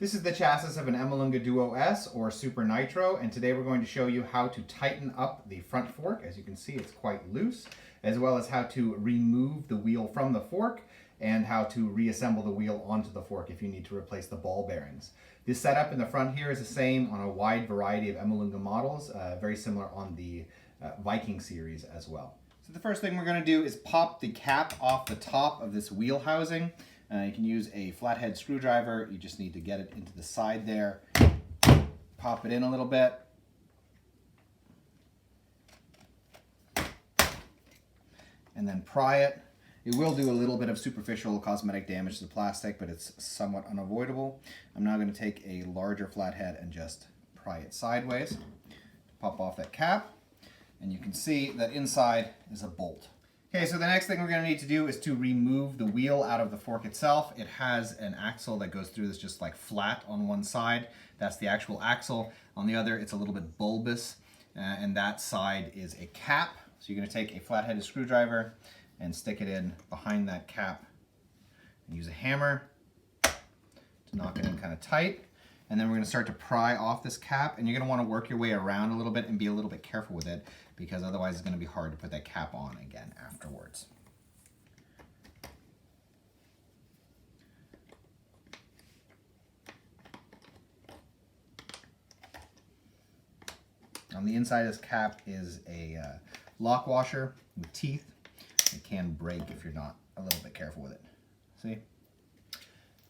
This is the chassis of an Emmaljunga Duo S or Super Nitro, and today we're going to show you how to tighten up the front fork. As you can see, it's quite loose, as well as how to remove the wheel from the fork and how to reassemble the wheel onto the fork if you need to replace the ball bearings. This setup in the front here is the same on a wide variety of Emmaljunga models, very similar on the Viking series as well. So the first thing we're going to do is pop the cap off the top of this wheel housing. You can use a flathead screwdriver. You just need to get it into the side there. Pop it in a little bit. And then pry it. It will do a little bit of superficial cosmetic damage to the plastic, but it's somewhat unavoidable. I'm now going to take a larger flathead and just pry it sideways. Pop off that cap. And you can see that inside is a bolt. Okay, so the next thing we're going to need to do is to remove the wheel out of the fork itself. It has an axle that goes through this just like flat on one side. That's the actual axle. On the other, it's a little bit bulbous, and that side is a cap. So you're going to take a flat-headed screwdriver and stick it in behind that cap and use a hammer to knock it in kind of tight. And then we're going to start to pry off this cap, and you're going to want to work your way around a little bit and be a little bit careful with it, because otherwise it's going to be hard to put that cap on again afterwards. On the inside of this cap is a lock washer with teeth. It can break if you're not a little bit careful with it. See?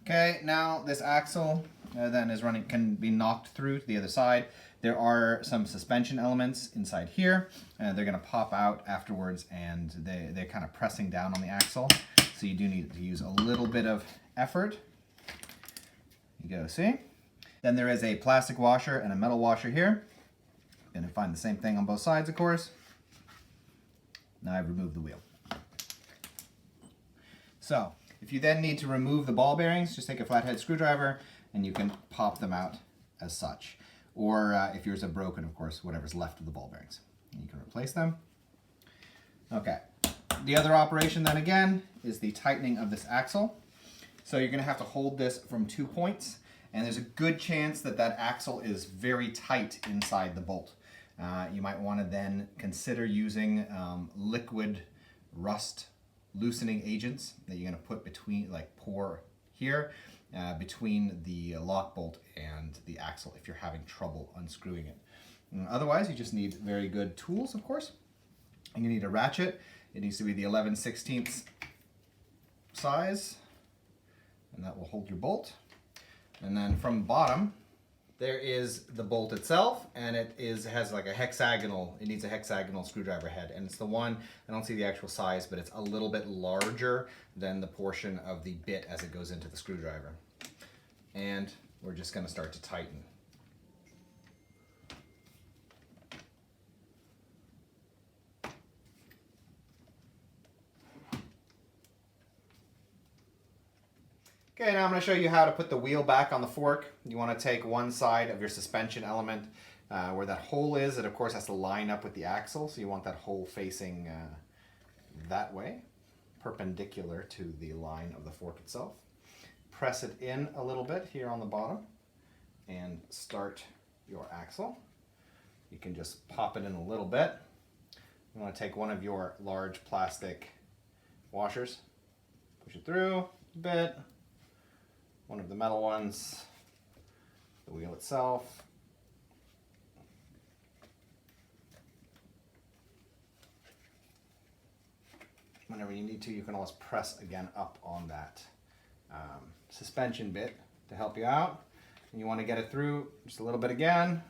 Okay, now this axle then is running, can be knocked through to the other side. There are some suspension elements inside here. They're going to pop out afterwards, and they're kind of pressing down on the axle. So you do need to use a little bit of effort. You go, see? Then there is a plastic washer and a metal washer here. Going to find the same thing on both sides, of course. Now I've removed the wheel. So, if you then need to remove the ball bearings, just take a flathead screwdriver and you can pop them out as such. Or if yours are broken, of course, whatever's left of the ball bearings. You can replace them. Okay. The other operation then again is the tightening of this axle. So you're going to have to hold this from 2 points, and there's a good chance that that axle is very tight inside the bolt. You might want to then consider using liquid rust loosening agents that you're going to put between, like pour here, between the lock bolt and the axle if you're having trouble unscrewing it. And otherwise, you just need very good tools, of course. And you need a ratchet. It needs to be the 11/16 size, and that will hold your bolt. And then from the bottom, there is the bolt itself, and it has like a hexagonal, it needs a hexagonal screwdriver head, and it's the one, I don't see the actual size, but it's a little bit larger than the portion of the bit as it goes into the screwdriver. And we're just going to start to tighten. Okay, now I'm going to show you how to put the wheel back on the fork. You want to take one side of your suspension element where that hole is. It of course has to line up with the axle, so you want that hole facing that way, perpendicular to the line of the fork itself. Press it in a little bit here on the bottom and start your axle. You can just pop it in a little bit. You want to take one of your large plastic washers, push it through a bit. One of the metal ones, the wheel itself. Whenever you need to, you can always press again up on that suspension bit to help you out. And you want to get it through just a little bit again.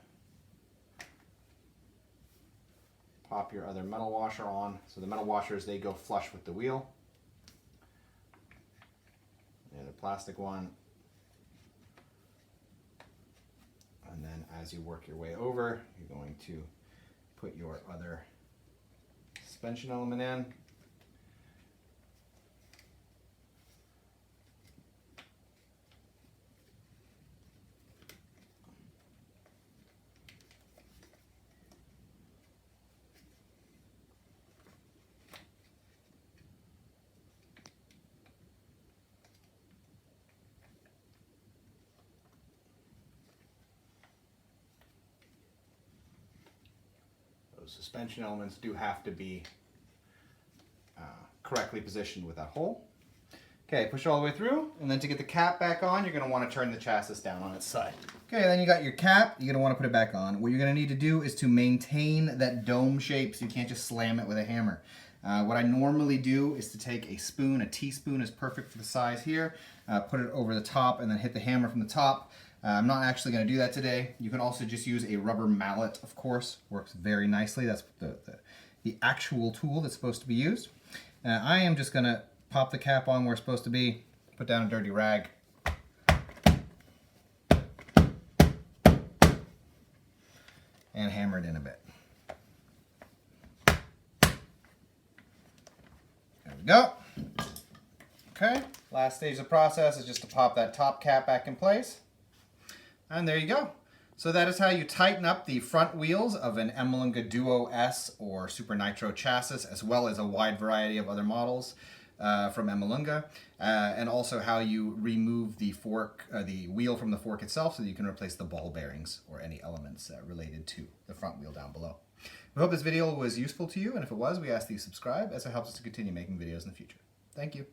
Pop your other metal washer on. So the metal washers, they go flush with the wheel. And the plastic one. And then as you work your way over, you're going to put your other suspension element in. suspension elements do have to be correctly positioned with that hole. Okay, push it all the way through, and then to get the cap back on, you're going to want to turn the chassis down on its side. Okay, then you got your cap, you're going to want to put it back on. What you're going to need to do is to maintain that dome shape, so you can't just slam it with a hammer. What I normally do is to take a spoon, a teaspoon is perfect for the size here, put it over the top and then hit the hammer from the top. I'm not actually going to do that today. You can also just use a rubber mallet, of course. Works very nicely. That's the actual tool that's supposed to be used. I am just going to pop the cap on where it's supposed to be, put down a dirty rag, and hammer it in a bit. There we go. Okay, last stage of the process is just to pop that top cap back in place. And there you go. So that is how you tighten up the front wheels of an Emmaljunga Duo S or Super Nitro Chassis, as well as a wide variety of other models from Emmaljunga, and also how you remove the fork, the wheel from the fork itself, so that you can replace the ball bearings or any elements related to the front wheel down below. We hope this video was useful to you, and if it was, we ask that you subscribe, as it helps us to continue making videos in the future. Thank you.